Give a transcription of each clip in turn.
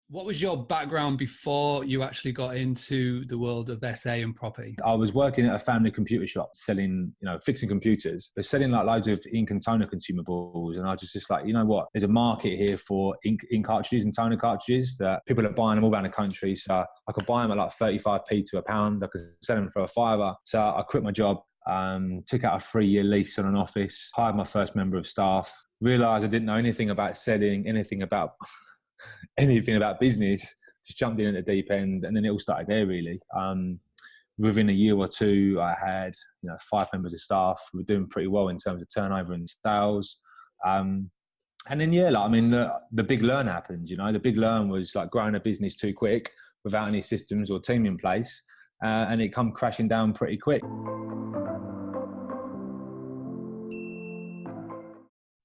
What was your background before you actually got into the world of SA and property? I was working at a family computer shop selling, fixing computers, but selling like loads of ink and toner consumables. And I was just like, you know what? There's a market here for ink cartridges and toner cartridges that people are buying them all around the country. So I could buy them at like 35p to £1. I could sell them for a £5. So I quit my job. Took out a 3-year lease on an office, hired my first member of staff, realised I didn't know anything about selling, anything about business, just jumped in at the deep end, and then it all started there really. Within a year or two, I had 5 members of staff. We were doing pretty well in terms of turnover and sales. And then the big learn happened. The big learn was like growing a business too quick without any systems or team in place, and it come crashing down pretty quick.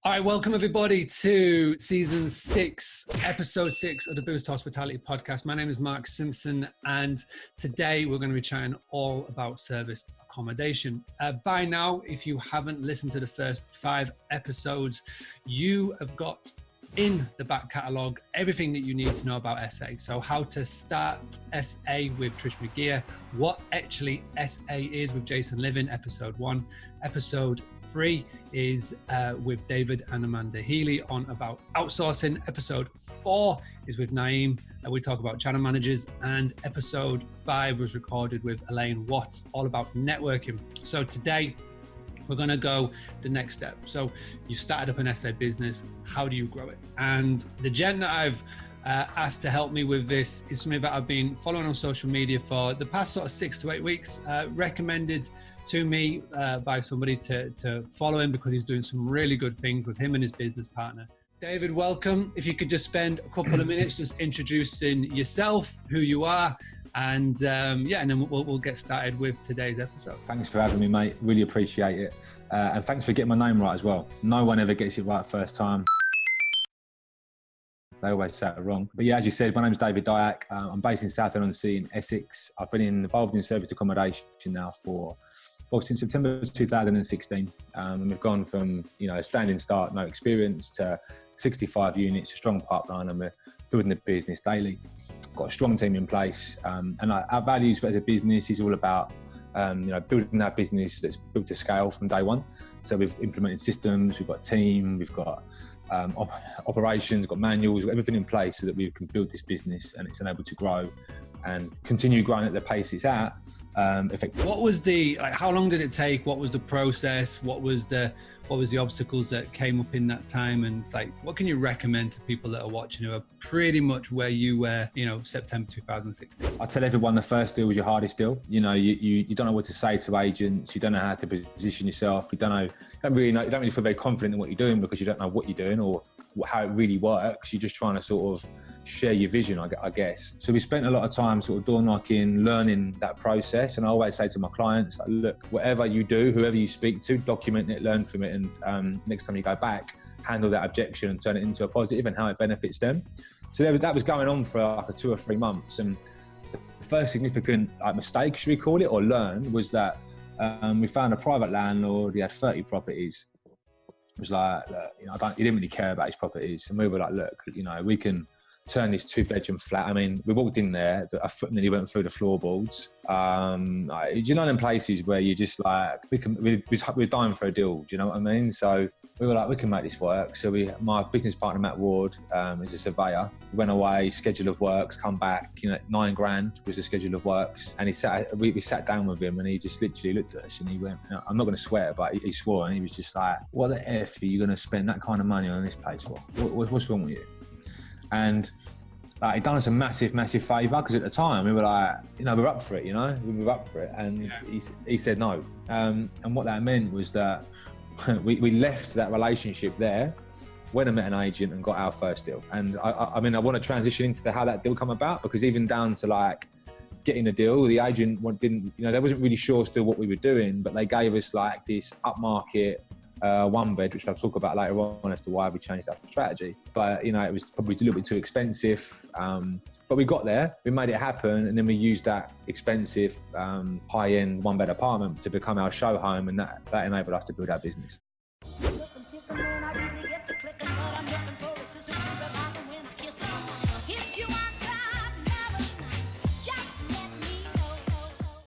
All right, welcome everybody to season 6, episode 6 of the Boost Hospitality podcast. My name is Mark Simpson, and today we're going to be chatting all about serviced accommodation. By now, if you haven't listened to the first 5 episodes, you have got in the back catalogue everything that you need to know about SA. So how to start SA with Trish McGeer, what actually SA is with Jason Livin, episode 1. Episode 3 is with David and Amanda Healy on about outsourcing. Episode 4 is with Naeem, we talk about channel managers, and episode 5 was recorded with Elaine Watts, all about networking. So today we're going to go the next step. So you started up an SA business. How do you grow it? And the gent that I've asked to help me with this is somebody that I've been following on social media for the past sort of 6 to 8 weeks, recommended to me by somebody to follow him because he's doing some really good things with him and his business partner. David, welcome. If you could just spend a couple of minutes just introducing yourself, who you are, and and then we'll get started with today's episode. Thanks for having me, mate. Really appreciate it. And thanks for getting my name right as well. No one ever gets it right first time. They always say it wrong. But yeah, as you said, my name's David Diack. I'm based in Southend-on-Sea in Essex. I've been involved in serviced accommodation now since September 2016. And we've gone from, a standing start, no experience, to 65 units, a strong pipeline, and we're building the business daily. Got a strong team in place. And our values as a business is all about building that business that's built to scale from day one. So we've implemented systems, we've got a team, we've got operations, got manuals, got everything in place so that we can build this business and it's enabled to grow and continue growing at the pace it's at. What was how long did it take? What was the process? What was the obstacles that came up in that time? And it's what can you recommend to people that are watching who are pretty much where you were, September 2016? I tell everyone the first deal was your hardest deal. You don't know what to say to agents. You don't know how to position yourself. You don't really feel very confident in what you're doing because you don't know what you're doing or how it really works. You're just trying to sort of share your vision, I guess. So we spent a lot of time sort of door knocking, learning that process. And I always say to my clients, look, whatever you do, whoever you speak to, document it, learn from it. And next time you go back, handle that objection and turn it into a positive and how it benefits them. So that was going on for like 2 or 3 months. And the first significant mistake, should we call it, or learn, was that we found a private landlord. He had 30 properties. It was like, he didn't really care about his properties. And we were like, look, we can turn this 2-bedroom flat. I mean, we walked in there, a foot nearly went through the floorboards. Them places where you just we're dying for a deal, do you know what I mean? So we were like, we can make this work. So my business partner, Matt Ward, is a surveyor. We went away, schedule of works, come back, $9,000 was the schedule of works. And we sat down with him and he just literally looked at us and he went, I'm not going to swear, but he swore, and he was just like, what the F are you going to spend that kind of money on this place for? What's wrong with you? And he'd done us a massive, massive favour because at the time we were like, we're up for it, we were up for it. And he said no. And what that meant was that we left that relationship there, went and met an agent and got our first deal. And I want to transition into how that deal come about, because even down to getting a deal, the agent didn't, they wasn't really sure still what we were doing, but they gave us this upmarket 1 bed, which I'll talk about later on as to why we changed that strategy. But, it was probably a little bit too expensive. But we got there, we made it happen, and then we used that expensive, high-end 1-bed apartment to become our show home, and that enabled us to build our business.